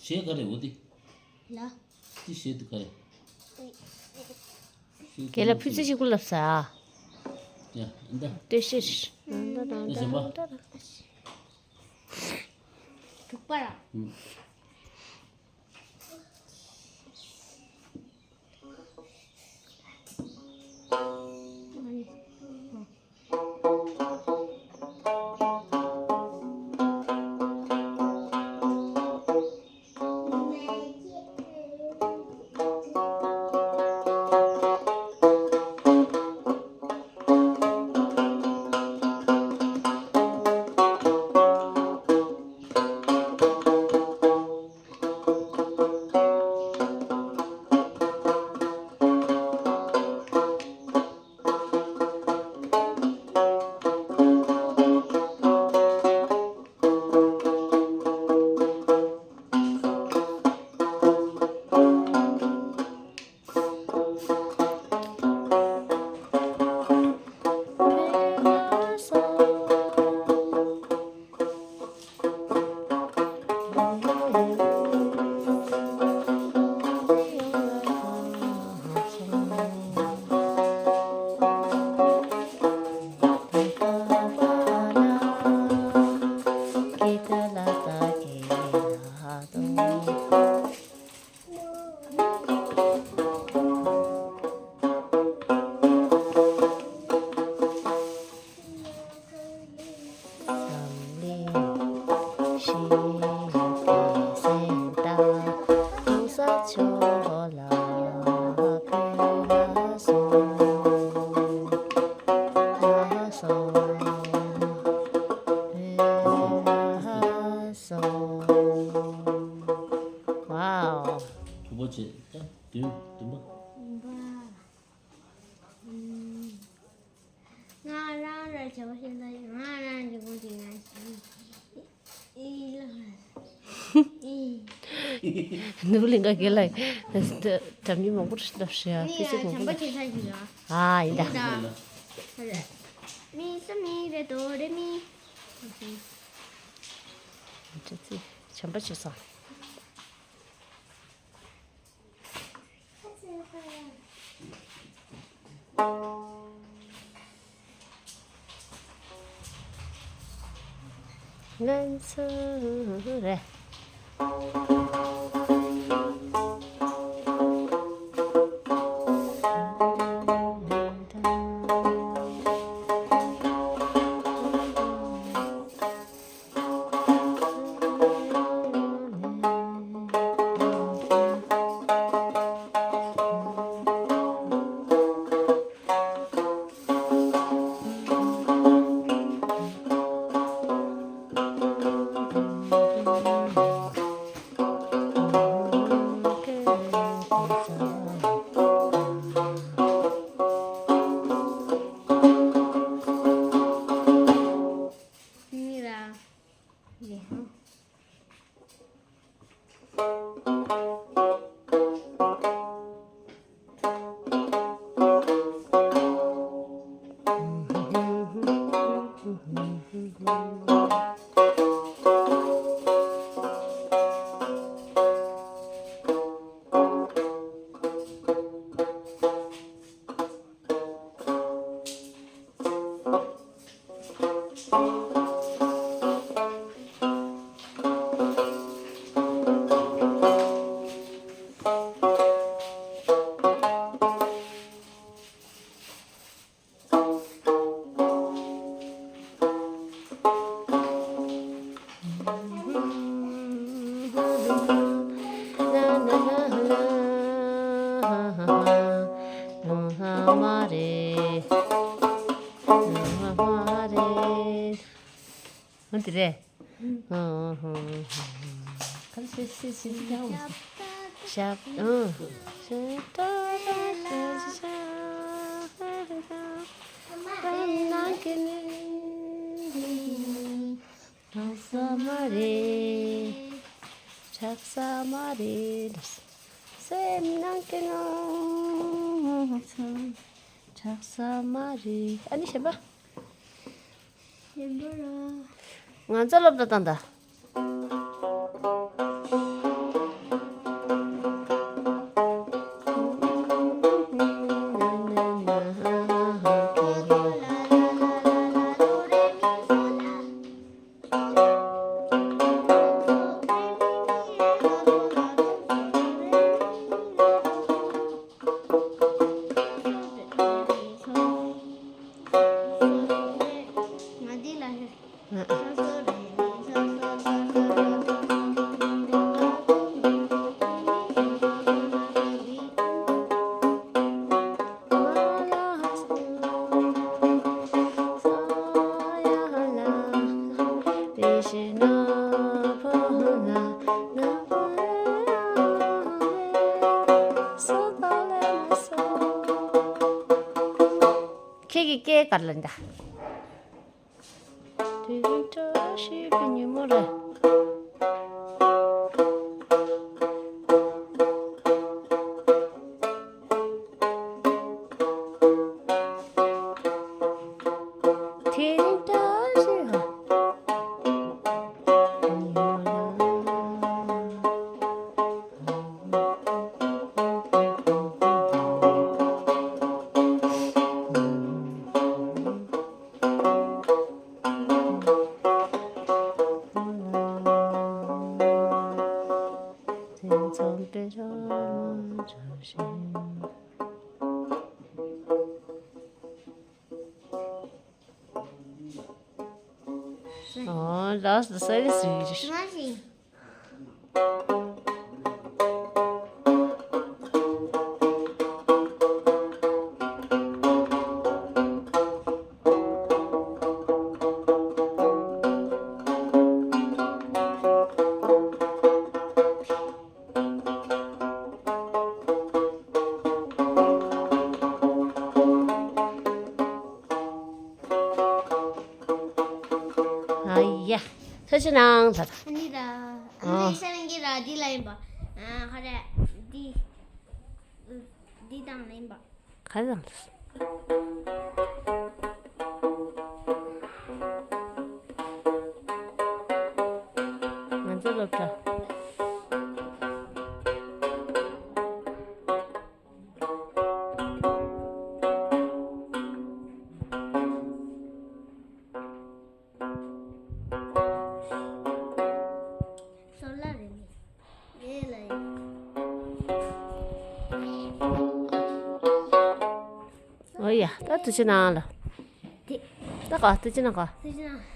शेयर करे वो दी ला ती शेयर करे 걔라 피스시 굴럽사. या इंदा 뜻이시. ऐसे बा 족발아 와우. 두 번째 dim nga ra rồi cháu hiện tại nga ra thì cũng chỉ là y 누굴인가 길라. 잠이 먹고 싶다시야. ni 피스 là chẳng 먹고. bắt chỉ thay gì đó 아, 이다. rồi mi sa mi re do re mi 어쨌지. 잠바 쳤어. 난술에 ni là gì không 어디래? 그래서 시시하고 샵, 작사마리 쌤랑께는 작사마리 아니 셔봐 힘들어 ngan chalap da tanda 케이크 깨 갈란다. 진짜 시간이 뭐래? Oh, das ist alles süß. 没关系。 아이야, 서진아, 닫아. 아니다. 어. 안돼 사는 게 어디 라인 봐. 아 그래. 니당 라인 봐. 가자. 만들어봐. 솔라르니. 얘 라인. 어이야, 따뜻지 나라. 따가, 뜨지 나가. 수진아.